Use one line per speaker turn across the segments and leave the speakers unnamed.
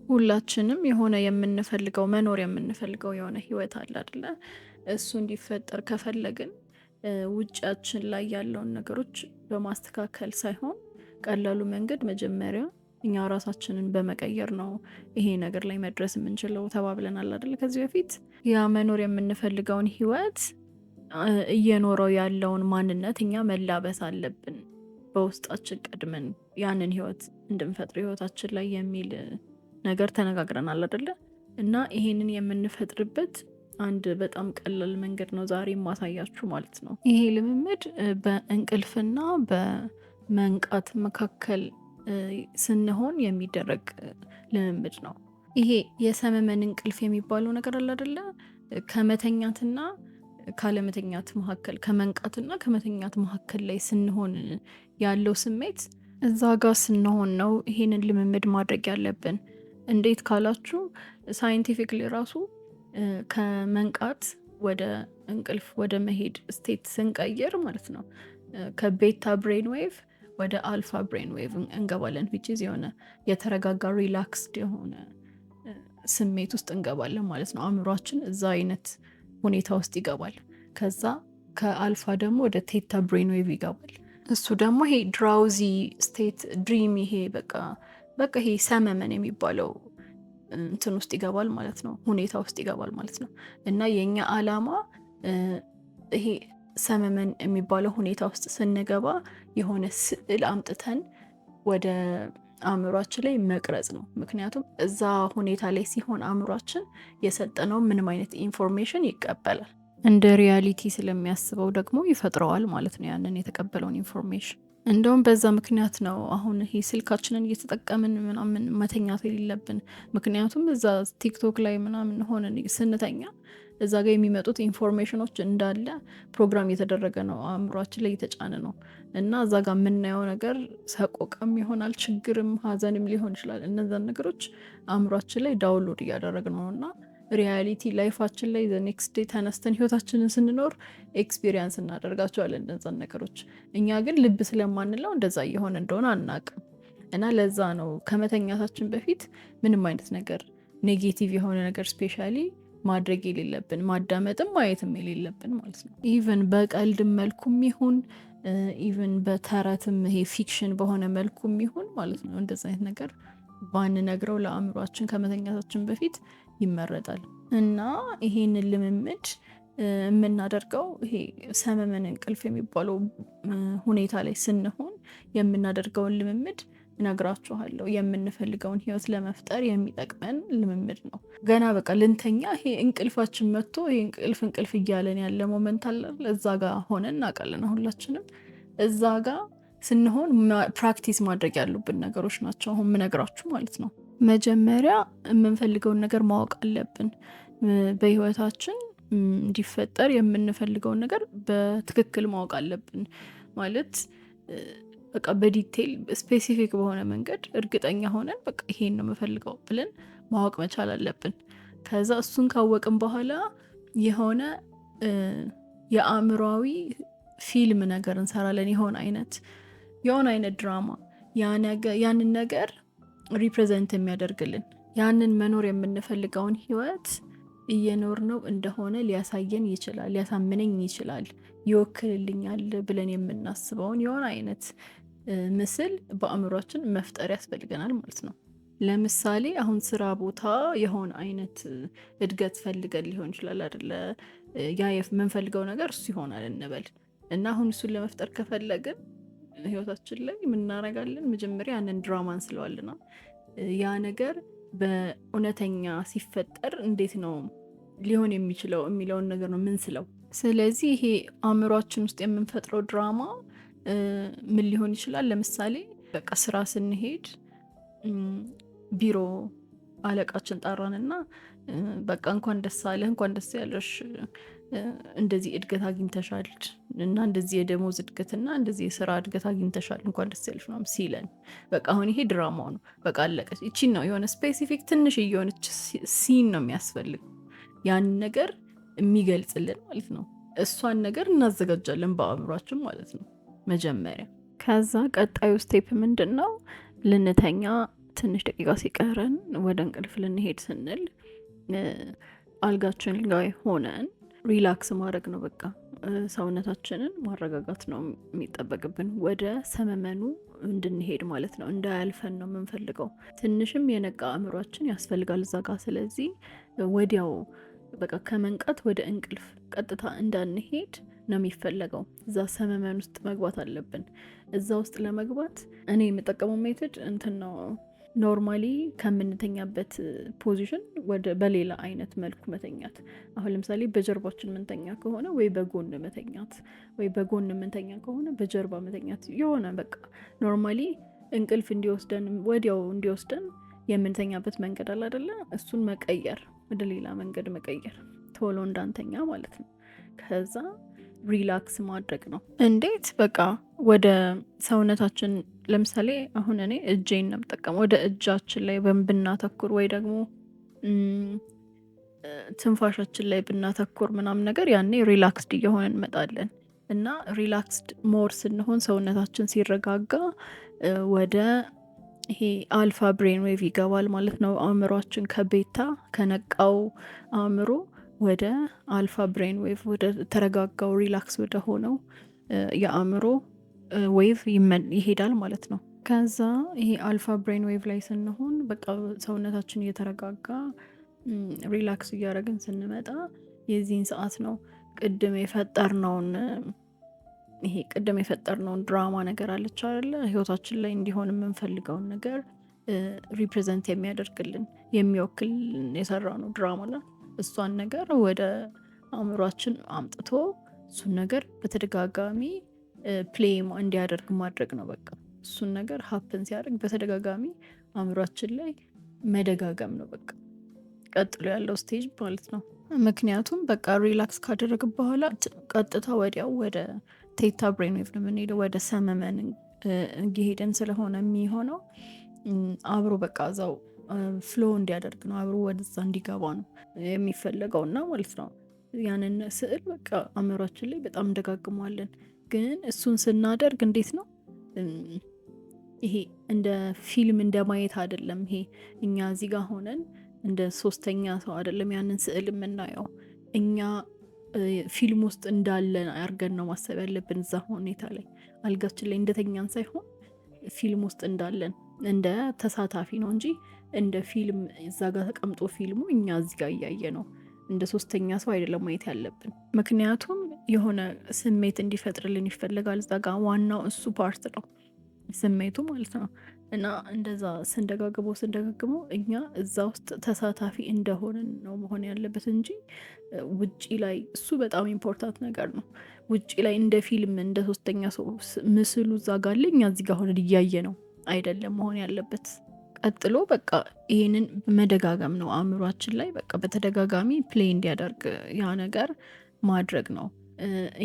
ሁላችንም የሆነ የምንፈልገው መኖር የምንፈልገው የሆነ ህይወት አለ አይደለ? እሱ እንዲፈጠር ከፈለግን ውጫችን ላይ ያለውን ነገሮች በማስተካከል ሳይሆን ቀላሉ መንገድ መጀመሪያ እኛ ራሳችንን በመቀየር ነው ይሄ ነገር ላይ መድረስ የምንችለው ተባብለናል አይደለ? ከዚህ በፊት ያ መኖር የምንፈልገውን ህይወት እየኖረው ያለውን ማንነት እኛ መላበስ አለብን። በውስጣችን ቀድመን ያንን ህይወት እንድንፈጥር ህይወታችን ላይ የሚል ነገር ተነጋግረናል አይደለ? እና ይሄንን የምንፈጥርበት አንድ በጣም ቀላል መንገድ ነው ዛሬ ማሳያችሁ ማለት ነው። ይሄ ልምምድ በእንቅልፍና በመንቃት መካከል ስንሆን የሚደረግ ልምምድ ነው። ይሄ የሰመመን እንቅልፍ የሚባለው ነገር አለ አይደለ? ከመተኛትና ካለመተኛት መካከል፣ ከመንቃትና ከመተኛት መካከል ላይ ስንሆን ያለው ስሜት እዛ ጋር ስንሆን ነው ይሄንን ልምምድ ማድረግ ያለብን። እንዴት ካላችሁ ሳይንቲፊክሊ ራሱ ከመንቃት ወደ እንቅልፍ ወደ መሄድ ስቴት ስንቀይር ማለት ነው ከቤታ ብሬን ዌቭ ወደ አልፋ ብሬን ዌቭ እንገባለን። ዊችዝ የሆነ የተረጋጋ ሪላክስድ የሆነ ስሜት ውስጥ እንገባለን ማለት ነው። አእምሯችን እዛ አይነት ሁኔታ ውስጥ ይገባል። ከዛ ከአልፋ ደግሞ ወደ ቴታ ብሬን ዌቭ ይገባል። እሱ ደግሞ ይሄ ድራውዚ ስቴት ድሪም፣ ይሄ በቃ ይሄ ሰመመን የሚባለው እንትን ውስጥ ይገባል ማለት ነው፣ ሁኔታ ውስጥ ይገባል ማለት ነው። እና የኛ አላማ ይሄ ሰመመን የሚባለው ሁኔታ ውስጥ ስንገባ የሆነ ስዕል አምጥተን ወደ አእምሯችን ላይ መቅረጽ ነው። ምክንያቱም እዛ ሁኔታ ላይ ሲሆን አእምሯችን የሰጠነው ምንም አይነት ኢንፎርሜሽን ይቀበላል፣ እንደ ሪያሊቲ ስለሚያስበው ደግሞ ይፈጥረዋል ማለት ነው ያንን የተቀበለውን ኢንፎርሜሽን። እንደውም በዛ ምክንያት ነው አሁን ይሄ ስልካችንን እየተጠቀምን ምናምን መተኛት የሌለብን። ምክንያቱም እዛ ቲክቶክ ላይ ምናምን ሆነን ስንተኛ እዛ ጋር የሚመጡት ኢንፎርሜሽኖች እንዳለ ፕሮግራም እየተደረገ ነው፣ አእምሯችን ላይ እየተጫነ ነው። እና እዛ ጋር የምናየው ነገር ሰቆቃም ይሆናል፣ ችግርም ሀዘንም ሊሆን ይችላል። እነዛን ነገሮች አእምሯችን ላይ ዳውንሎድ እያደረግ ነው እና ሪያሊቲ ላይፋችን ላይ ኔክስት ዴይ ተነስተን ህይወታችንን ስንኖር ኤክስፒሪየንስ እናደርጋቸዋለን እነዛን ነገሮች። እኛ ግን ልብ ስለማንለው እንደዛ እየሆነ እንደሆነ አናቅም። እና ለዛ ነው ከመተኛታችን በፊት ምንም አይነት ነገር ኔጌቲቭ የሆነ ነገር ስፔሻሊ ማድረግ የሌለብን፣ ማዳመጥም ማየትም የሌለብን ማለት ነው። ኢቨን በቀልድም መልኩም ይሁን ኢቨን በተረትም ይሄ ፊክሽን በሆነ መልኩም ይሁን ማለት ነው እንደዛ አይነት ነገር ባንነግረው ለአእምሯችን ከመተኛታችን በፊት ይመረጣል። እና ይሄንን ልምምድ የምናደርገው ይሄ ሰመመን እንቅልፍ የሚባለው ሁኔታ ላይ ስንሆን የምናደርገውን ልምምድ እነግራችኋለሁ። የምንፈልገውን ህይወት ለመፍጠር የሚጠቅመን ልምምድ ነው። ገና በቃ ልንተኛ ይሄ እንቅልፋችን መጥቶ ይሄ እንቅልፍ እያለን ያለ ሞመንት አለ። እዛ ጋር ሆነን እናውቃለን ሁላችንም። እዛ ጋር ስንሆን ፕራክቲስ ማድረግ ያሉብን ነገሮች ናቸው አሁን ምነግራችሁ ማለት ነው። መጀመሪያ የምንፈልገውን ነገር ማወቅ አለብን። በህይወታችን እንዲፈጠር የምንፈልገውን ነገር በትክክል ማወቅ አለብን ማለት በቃ በዲቴይል ስፔሲፊክ በሆነ መንገድ እርግጠኛ ሆነን በቃ ይሄን ነው የምፈልገው ብለን ማወቅ መቻል አለብን። ከዛ እሱን ካወቅን በኋላ የሆነ የአእምሯዊ ፊልም ነገር እንሰራለን። የሆነ አይነት ድራማ ያንን ነገር ሪፕሬዘንት የሚያደርግልን ያንን መኖር የምንፈልገውን ህይወት እየኖር ነው እንደሆነ ሊያሳየን ይችላል፣ ሊያሳምነኝ ይችላል፣ ይወክልልኛል ብለን የምናስበውን የሆነ አይነት ምስል በአእምሯችን መፍጠር ያስፈልገናል ማለት ነው። ለምሳሌ አሁን ስራ ቦታ የሆነ አይነት እድገት ፈልገን ሊሆን ይችላል አይደለ? ያ የምንፈልገው ነገር እሱ ይሆናል እንበል እና አሁን እሱን ለመፍጠር ከፈለግን ህይወታችን ላይ የምናረጋለን መጀመሪያ ያንን ድራማ እንስለዋልና ያ ነገር በእውነተኛ ሲፈጠር እንዴት ነው ሊሆን የሚችለው የሚለውን ነገር ነው ምንስለው። ስለዚህ ይሄ አእምሯችን ውስጥ የምንፈጥረው ድራማ ምን ሊሆን ይችላል? ለምሳሌ በቃ ስራ ስንሄድ ቢሮ አለቃችን ጠራንና በቃ እንኳን ደስ አለህ፣ እንኳን ደስ ያለሽ፣ እንደዚህ እድገት አግኝተሻል እና እንደዚህ የደሞዝ እድገትና እንደዚህ የስራ እድገት አግኝተሻል እንኳን ደስ ያለሽ ምናምን ሲለን በቃ አሁን ይሄ ድራማው ነው፣ በቃ አለቀች። ይቺን ነው የሆነ ስፔሲፊክ ትንሽ እየሆነች ሲን ነው የሚያስፈልግ ያን ነገር የሚገልጽልን ማለት ነው። እሷን ነገር እናዘጋጃለን በአእምሯችን ማለት ነው መጀመሪያ። ከዛ ቀጣዩ ስቴፕ ምንድን ነው? ልንተኛ ትንሽ ደቂቃ ሲቀረን ወደ እንቅልፍ ልንሄድ ስንል አልጋችን ላይ ሆነን ሪላክስ ማድረግ ነው። በቃ ሰውነታችንን ማረጋጋት ነው የሚጠበቅብን፣ ወደ ሰመመኑ እንድንሄድ ማለት ነው። እንዳያልፈን ነው የምንፈልገው። ትንሽም የነቃ አእምሯችን ያስፈልጋል እዛ ጋር። ስለዚህ ወዲያው በቃ ከመንቃት ወደ እንቅልፍ ቀጥታ እንዳንሄድ ነው የሚፈለገው። እዛ ሰመመን ውስጥ መግባት አለብን። እዛ ውስጥ ለመግባት እኔ የምጠቀመው ሜትድ እንትን ነው። ኖርማሊ ከምንተኛበት ፖዚሽን በሌላ አይነት መልኩ መተኛት። አሁን ለምሳሌ በጀርባችን ምንተኛ ከሆነ ወይ በጎን መተኛት፣ ወይ በጎን ምንተኛ ከሆነ በጀርባ መተኛት። የሆነ በቃ ኖርማሊ እንቅልፍ እንዲወስደን ወዲያው እንዲወስደን የምንተኛበት መንገድ አለ አይደለ? እሱን መቀየር፣ ወደ ሌላ መንገድ መቀየር፣ ቶሎ እንዳንተኛ ማለት ነው። ከዛ ሪላክስ ማድረግ ነው። እንዴት? በቃ ወደ ሰውነታችን ለምሳሌ አሁን እኔ እጄን ነው የምጠቀመው። ወደ እጃችን ላይ ብናተኩር ወይ ደግሞ ትንፋሻችን ላይ ብናተኩር ምናምን ነገር ያኔ ሪላክስድ እየሆነ እንመጣለን። እና ሪላክስድ ሞር ስንሆን ሰውነታችን ሲረጋጋ ወደ ይሄ አልፋ ብሬን ዌቭ ይገባል ማለት ነው። አእምሯችን ከቤታ ከነቃው አእምሮ ወደ አልፋ ብሬን ዌቭ ወደ ተረጋጋው ሪላክስ ወደ ሆነው የአእምሮ ዌቭ ይሄዳል ማለት ነው። ከዛ ይሄ አልፋ ብሬን ዌቭ ላይ ስንሆን በቃ ሰውነታችን እየተረጋጋ ሪላክስ እያደረግን ስንመጣ የዚህን ሰዓት ነው ቅድም የፈጠርነውን ድራማ ነገር አለች አይደለ? ህይወታችን ላይ እንዲሆን የምንፈልገውን ነገር ሪፕሬዘንት የሚያደርግልን የሚወክል የሰራነው ድራማ ላይ እሷን ነገር ወደ አእምሯችን አምጥቶ እሱን ነገር በተደጋጋሚ ፕሌይ እንዲያደርግ ማድረግ ነው። በቃ እሱን ነገር ሀፕን ሲያደርግ በተደጋጋሚ አእምሯችን ላይ መደጋገም ነው በቃ ቀጥሎ ያለው ስቴጅ ማለት ነው። ምክንያቱም በቃ ሪላክስ ካደረግ በኋላ ቀጥታ ወዲያው ወደ ቴታ ብሬን ዌቭ ነው የምንሄደው፣ ወደ ሰመመን እየሄደን ስለሆነ የሚሆነው አብሮ በቃ እዛው ፍሎ እንዲያደርግ ነው፣ አብሮ ወደዛ እንዲገባ ነው የሚፈለገው እና ማለት ነው። ያንን ስዕል በቃ አእምሯችን ላይ በጣም እንደጋግመዋለን። ግን እሱን ስናደርግ እንዴት ነው ይሄ እንደ ፊልም እንደ ማየት አይደለም። ይሄ እኛ እዚህ ጋር ሆነን እንደ ሶስተኛ ሰው አይደለም ያንን ስዕል የምናየው። እኛ ፊልም ውስጥ እንዳለን አድርገን ነው ማሰብ ያለብን። እዛ ሁኔታ ላይ አልጋችን ላይ እንደተኛን ሳይሆን ፊልም ውስጥ እንዳለን እንደ ተሳታፊ ነው እንጂ እንደ ፊልም እዛ ጋር ተቀምጦ ፊልሙ እኛ እዚህ ጋር እያየ ነው እንደ ሶስተኛ ሰው አይደለም ማየት ያለብን። ምክንያቱም የሆነ ስሜት እንዲፈጥርልን ይፈልጋል። እዛ ጋር ዋናው እሱ ፓርት ነው ስሜቱ ማለት ነው። እና እንደዛ ስንደጋግመው እኛ እዛ ውስጥ ተሳታፊ እንደሆንን ነው መሆን ያለበት እንጂ ውጪ ላይ እሱ በጣም ኢምፖርታንት ነገር ነው። ውጪ ላይ እንደ ፊልም እንደ ሶስተኛ ሰው ምስሉ እዛ ጋር አለ፣ እኛ እዚህ ጋር ሆነን እያየ ነው አይደለም መሆን ያለበት። ቀጥሎ በቃ ይህንን መደጋገም ነው አእምሯችን ላይ በቃ በተደጋጋሚ ፕሌይ እንዲያደርግ ያ ነገር ማድረግ ነው።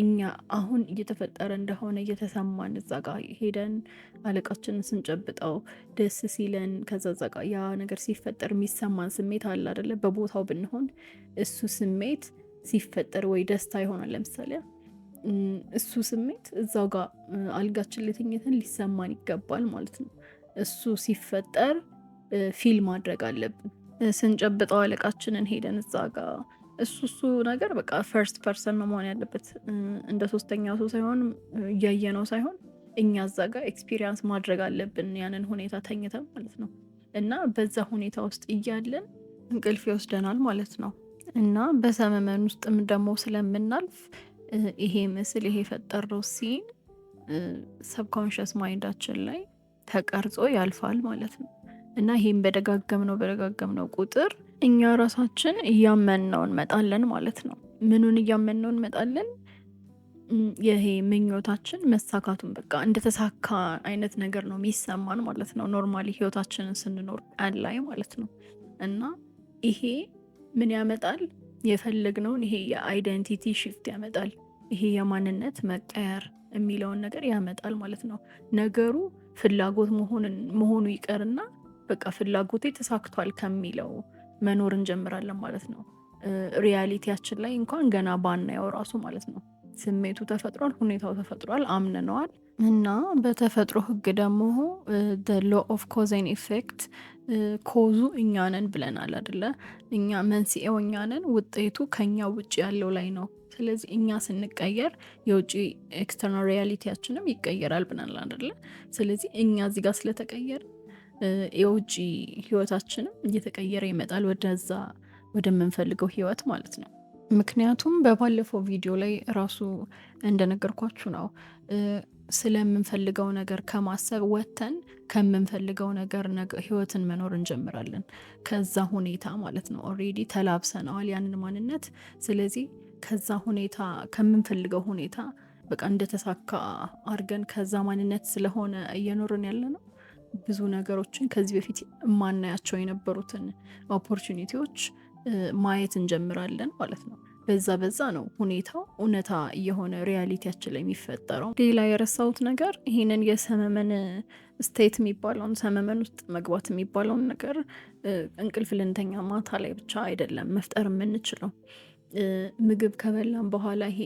እኛ አሁን እየተፈጠረ እንደሆነ እየተሰማን እዛ ጋር ሄደን አለቃችንን ስንጨብጠው ደስ ሲለን ከዛ ጋር ያ ነገር ሲፈጠር የሚሰማን ስሜት አለ አይደለ? በቦታው ብንሆን እሱ ስሜት ሲፈጠር ወይ ደስታ ይሆናል ለምሳሌ፣ እሱ ስሜት እዛው ጋር አልጋችን ላይ ተኝተን ሊሰማን ይገባል ማለት ነው። እሱ ሲፈጠር ፊል ማድረግ አለብን። ስንጨብጠው አለቃችንን ሄደን እዛ ጋር እሱ ነገር በቃ ፈርስት ፐርሰን ነው መሆን ያለበት። እንደ ሶስተኛ ሰው ሳይሆን እያየ ነው ሳይሆን እኛ እዛ ጋር ኤክስፒሪየንስ ማድረግ አለብን ያንን ሁኔታ ተኝተን ማለት ነው። እና በዛ ሁኔታ ውስጥ እያለን እንቅልፍ ይወስደናል ማለት ነው። እና በሰመመን ውስጥም ደግሞ ስለምናልፍ ይሄ ምስል ይሄ የፈጠረው ሲን ሰብኮንሽስ ማይንዳችን ላይ ተቀርጾ ያልፋል ማለት ነው። እና ይሄን በደጋገምነው ቁጥር እኛ ራሳችን እያመንነው እንመጣለን ማለት ነው። ምኑን እያመንነው እንመጣለን? ይሄ ምኞታችን መሳካቱን በቃ እንደተሳካ አይነት ነገር ነው የሚሰማን ማለት ነው። ኖርማሊ ህይወታችንን ስንኖር ቀን ላይ ማለት ነው። እና ይሄ ምን ያመጣል? የፈለግነውን ይሄ የአይደንቲቲ ሽፍት ያመጣል። ይሄ የማንነት መቀየር የሚለውን ነገር ያመጣል ማለት ነው። ነገሩ ፍላጎት መሆኑ ይቀርና በቃ ፍላጎቴ ተሳክቷል ከሚለው መኖር እንጀምራለን ማለት ነው። ሪያሊቲያችን ላይ እንኳን ገና ባናየው ራሱ ማለት ነው። ስሜቱ ተፈጥሯል፣ ሁኔታው ተፈጥሯል፣ አምነነዋል። እና በተፈጥሮ ህግ ደግሞ ሎ ኦፍ ኮዝ ኤንድ ኢፌክት ኮዙ እኛ ነን ብለናል አይደለ? እኛ መንስኤው እኛ ነን፣ ውጤቱ ከኛ ውጭ ያለው ላይ ነው። ስለዚህ እኛ ስንቀየር የውጭ ኤክስተርናል ሪያሊቲያችንም ይቀየራል ብለናል አይደለ? ስለዚህ እኛ እዚህ ጋር ስለተቀየር የውጭ ህይወታችንም እየተቀየረ ይመጣል ወደዛ ወደምንፈልገው ህይወት ማለት ነው። ምክንያቱም በባለፈው ቪዲዮ ላይ ራሱ እንደነገርኳችሁ ነው ስለምንፈልገው ነገር ከማሰብ ወጥተን ከምንፈልገው ነገር ህይወትን መኖር እንጀምራለን። ከዛ ሁኔታ ማለት ነው። ኦልሬዲ ተላብሰነዋል ያንን ማንነት። ስለዚህ ከዛ ሁኔታ ከምንፈልገው ሁኔታ በቃ እንደተሳካ አድርገን ከዛ ማንነት ስለሆነ እየኖርን ያለ ነው። ብዙ ነገሮችን ከዚህ በፊት የማናያቸው የነበሩትን ኦፖርቹኒቲዎች ማየት እንጀምራለን ማለት ነው። በዛ ነው ሁኔታው እውነታ የሆነ ሪያሊቲያችን ላይ የሚፈጠረው። ሌላ የረሳሁት ነገር ይሄንን የሰመመን ስቴት የሚባለውን ሰመመን ውስጥ መግባት የሚባለውን ነገር እንቅልፍ ልንተኛ ማታ ላይ ብቻ አይደለም መፍጠር የምንችለው። ምግብ ከበላን በኋላ ይሄ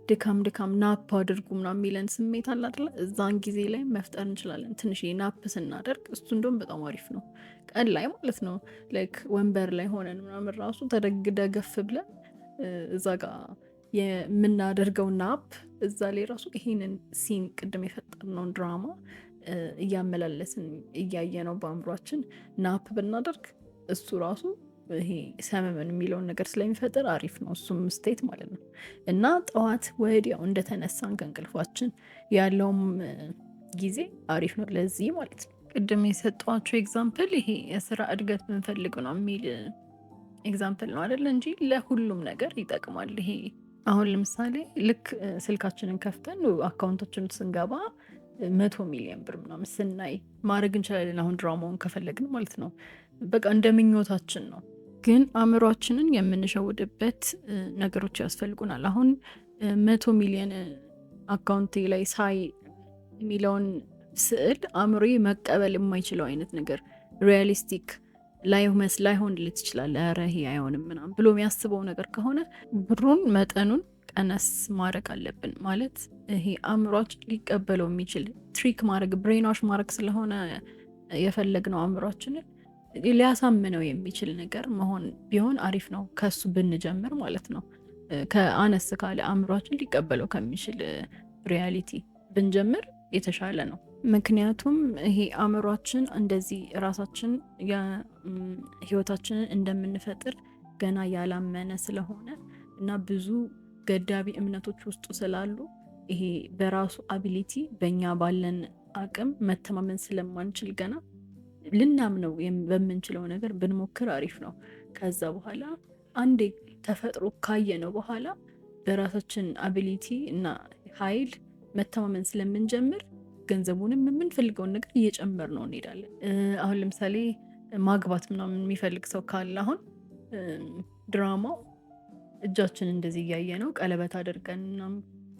ድካም ናፕ አድርጉ ምናምን የሚለን ስሜት አለ አይደለ? እዛን ጊዜ ላይ መፍጠር እንችላለን። ትንሽ ናፕ ስናደርግ እሱ እንደውም በጣም አሪፍ ነው። ቀን ላይ ማለት ነው። ላይክ ወንበር ላይ ሆነን ምናምን ራሱ ተደግደገፍ ብለን እዛ ጋር የምናደርገው ናፕ እዛ ላይ ራሱ ይሄንን ሲን ቅድም የፈጠርነውን ድራማ እያመላለስን እያየ ነው በአእምሯችን ናፕ ብናደርግ እሱ ራሱ ይሄ ሰመመን የሚለውን ነገር ስለሚፈጥር አሪፍ ነው። እሱም ስቴት ማለት ነው። እና ጠዋት ወዲያው እንደተነሳን ከእንቅልፋችን ያለውም ጊዜ አሪፍ ነው ለዚህ ማለት ነው። ቅድም የሰጠኋቸው ኤግዛምፕል ይሄ የስራ እድገት ብንፈልግ ነው የሚል ኤግዛምፕል ነው አይደለ? እንጂ ለሁሉም ነገር ይጠቅማል። ይሄ አሁን ለምሳሌ ልክ ስልካችንን ከፍተን አካውንቶችን ስንገባ 100 ሚሊዮን ብር ምናምን ስናይ ማድረግ እንችላለን። አሁን ድራማውን ከፈለግን ማለት ነው። በቃ እንደ ምኞታችን ነው። ግን አእምሯችንን የምንሸውድበት ነገሮች ያስፈልጉናል። አሁን 100 ሚሊዮን አካውንቴ ላይ ሳይ የሚለውን ስዕል አእምሮ መቀበል የማይችለው አይነት ነገር ሪያሊስቲክ ላይሆንለት ይችላል። ኧረ ይሄ አይሆንም ምናምን ብሎ የሚያስበው ነገር ከሆነ ብሩን መጠኑን ቀነስ ማድረግ አለብን። ማለት ይሄ አእምሯችን ሊቀበለው የሚችል ትሪክ ማድረግ ብሬንዋሽ ማድረግ ስለሆነ የፈለግነው አእምሯችንን ሊያሳምነው የሚችል ነገር መሆን ቢሆን አሪፍ ነው። ከሱ ብንጀምር ማለት ነው። ከአነስ ካለ አእምሯችን ሊቀበለው ከሚችል ሪያሊቲ ብንጀምር የተሻለ ነው። ምክንያቱም ይሄ አእምሯችን እንደዚህ ራሳችን ህይወታችንን እንደምንፈጥር ገና ያላመነ ስለሆነ እና ብዙ ገዳቢ እምነቶች ውስጡ ስላሉ ይሄ በራሱ አቢሊቲ በእኛ ባለን አቅም መተማመን ስለማንችል ገና ልናምነው በምንችለው ነገር ብንሞክር አሪፍ ነው። ከዛ በኋላ አንዴ ተፈጥሮ ካየነው በኋላ በራሳችን አቢሊቲ እና ኃይል መተማመን ስለምንጀምር ገንዘቡንም የምንፈልገውን ነገር እየጨመር ነው እንሄዳለን። አሁን ለምሳሌ ማግባት ምናምን የሚፈልግ ሰው ካለ አሁን ድራማው እጃችን እንደዚህ እያየ ነው ቀለበት አድርገን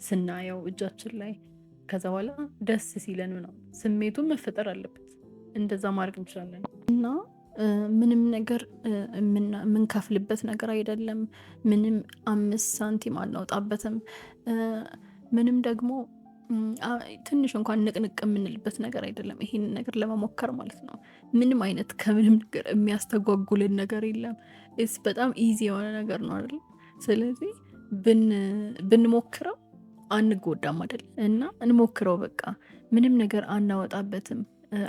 ስናየው እጃችን ላይ ከዛ በኋላ ደስ ሲለን ምናምን ስሜቱን መፈጠር አለበት። እንደዛ ማድረግ እንችላለን። እና ምንም ነገር የምንከፍልበት ነገር አይደለም። ምንም 5 ሳንቲም አናወጣበትም። ምንም ደግሞ ትንሽ እንኳን ንቅንቅ የምንልበት ነገር አይደለም። ይሄንን ነገር ለመሞከር ማለት ነው። ምንም አይነት ከምንም ነገር የሚያስተጓጉልን ነገር የለም። በጣም ኢዚ የሆነ ነገር ነው አይደል? ስለዚህ ብንሞክረው አንጎዳም አይደል? እና እንሞክረው በቃ ምንም ነገር አናወጣበትም፣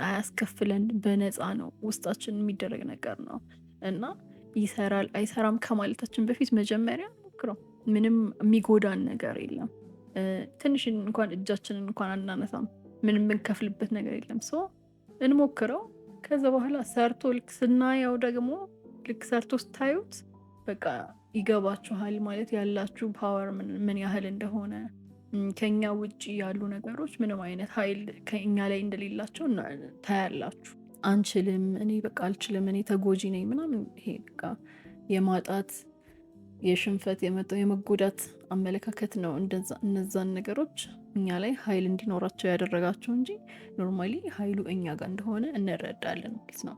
አያስከፍለን፣ በነፃ ነው፣ ውስጣችን የሚደረግ ነገር ነው። እና ይሰራል አይሰራም ከማለታችን በፊት መጀመሪያ ሞክረው። ምንም የሚጎዳን ነገር የለም። ትንሽ እንኳን እጃችንን እንኳን አናነሳም። ምንም የምንከፍልበት ነገር የለም። ሶ እንሞክረው። ከዛ በኋላ ሰርቶ ልክ ስናየው ደግሞ ልክ ሰርቶ ስታዩት በቃ ይገባችኋል ማለት ያላችሁ ፓወር ምን ያህል እንደሆነ፣ ከኛ ውጭ ያሉ ነገሮች ምንም አይነት ኃይል ከኛ ላይ እንደሌላቸው ታያላችሁ። አንችልም፣ እኔ በቃ አልችልም፣ እኔ ተጎጂ ነኝ ምናምን፣ ይሄ በቃ የማጣት የሽንፈት የመጎዳት አመለካከት ነው። እነዛን ነገሮች እኛ ላይ ኃይል እንዲኖራቸው ያደረጋቸው እንጂ ኖርማሊ ኃይሉ እኛ ጋር እንደሆነ እንረዳለን ማለት ነው።